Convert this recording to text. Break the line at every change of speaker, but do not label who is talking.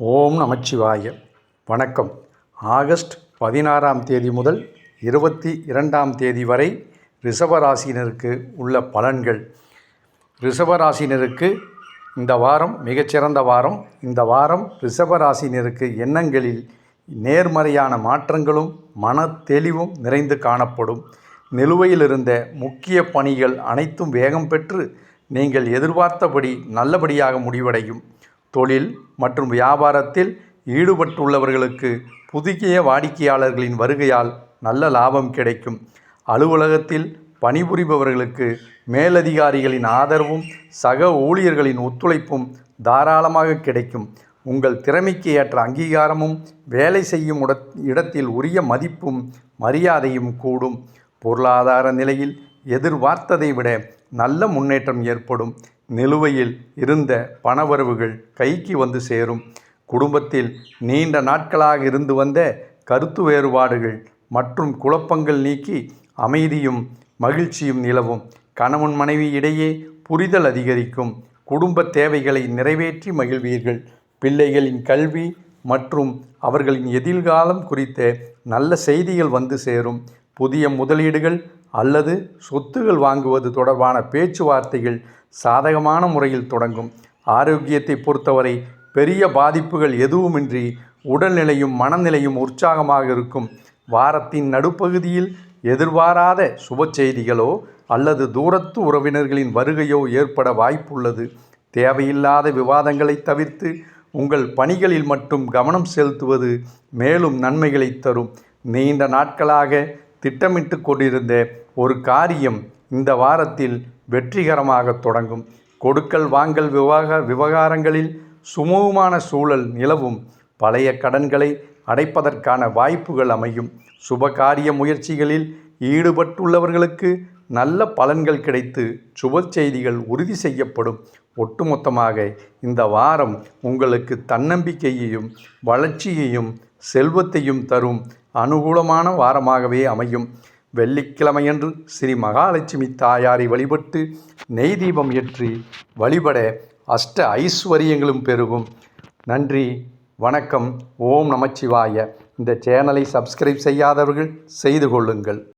ஓம் நமச்சிவாய. வணக்கம். ஆகஸ்ட் 16ஆம் தேதி முதல் 22ஆம் தேதி வரை ரிஷபராசினருக்கு உள்ள பலன்கள். ரிஷபராசினருக்கு இந்த வாரம் மிகச்சிறந்த வாரம். இந்த வாரம் ரிஷபராசினருக்கு எண்ணங்களில் நேர்மறையான மாற்றங்களும் மன தெளிவும் நிறைந்து காணப்படும். நிலுவையில் இருந்த முக்கிய பணிகள் அனைத்தும் வேகம் பெற்று நீங்கள் எதிர்பார்த்தபடி நல்லபடியாக முடிவடையும். தொழில் மற்றும் வியாபாரத்தில் ஈடுபட்டுள்ளவர்களுக்கு புதிய வாடிக்கையாளர்களின் வருகையால் நல்ல லாபம் கிடைக்கும். அலுவலகத்தில் பணிபுரிபவர்களுக்கு மேலதிகாரிகளின் ஆதரவும் சக ஊழியர்களின் ஒத்துழைப்பும் தாராளமாக கிடைக்கும். உங்கள் திறமைக்கு ஏற்ற அங்கீகாரமும் வேலை செய்யும் இடத்தில் உரிய மதிப்பும் மரியாதையும் கூடும். பொருளாதார நிலையில் எதிர்பார்த்ததை விட நல்ல முன்னேற்றம் ஏற்படும். நிலுவையில் இருந்த பணவரவுகள் கைக்கு வந்து சேரும். குடும்பத்தில் நீண்ட நாட்களாக இருந்து வந்த கருத்து வேறுபாடுகள் மற்றும் குழப்பங்கள் நீக்கி அமைதியும் மகிழ்ச்சியும் நிலவும். கணவன் மனைவி இடையே புரிதல் அதிகரிக்கும். குடும்ப தேவைகளை நிறைவேற்றி மகிழ்வீர்கள். பிள்ளைகளின் கல்வி மற்றும் அவர்களின் எதிர்காலம் குறித்த நல்ல செய்திகள் வந்து சேரும். புதிய முதலீடுகள் அல்லது சொத்துகள் வாங்குவது தொடர்பான பேச்சுவார்த்தைகள் சாதகமான முறையில் தொடங்கும். ஆரோக்கியத்தை பொறுத்தவரை பெரிய பாதிப்புகள் எதுவுமின்றி உடல்நிலையும் மனநிலையும் உற்சாகமாக இருக்கும். வாரத்தின் நடுப்பகுதியில் எதிர்பாராத சுப செய்திகளோ அல்லது தூரத்து உறவினர்களின் வருகையோ ஏற்பட வாய்ப்புள்ளது. தேவையில்லாத விவாதங்களை தவிர்த்து உங்கள் பணிகளில் மட்டும் கவனம் செலுத்துவது மேலும் நன்மைகளை தரும். நீண்ட நாட்களாக திட்டமிட்டு கொண்டிருந்த ஒரு காரியம் இந்த வாரத்தில் வெற்றிகரமாக தொடங்கும். கொடுக்கல் வாங்கல் விவகாரங்களில் சுமூகமான சூழல் நிலவும். பழைய கடன்களை அடைப்பதற்கான வாய்ப்புகள் அமையும். சுபகாரிய முயற்சிகளில் ஈடுபட்டுள்ளவர்களுக்கு நல்ல பலன்கள் கிடைத்து சுப செய்திகள் உறுதி செய்யப்படும். ஒட்டுமொத்தமாக இந்த வாரம் உங்களுக்கு தன்னம்பிக்கையையும் வளர்ச்சியையும் செல்வத்தையும் தரும் அனுகூலமான வாரமாகவே அமையும். வெள்ளிக்கிழமையன்று ஸ்ரீ மகாலட்சுமி தாயாரை வழிபட்டு நெய் தீபம் ஏற்றி வழிபட அஷ்ட ஐஸ்வர்யங்களும் பெருகும். நன்றி, வணக்கம். ஓம் நமச்சிவாய. இந்த சேனலை சப்ஸ்கிரைப் செய்யாதவர்கள் செய்து கொள்ளுங்கள்.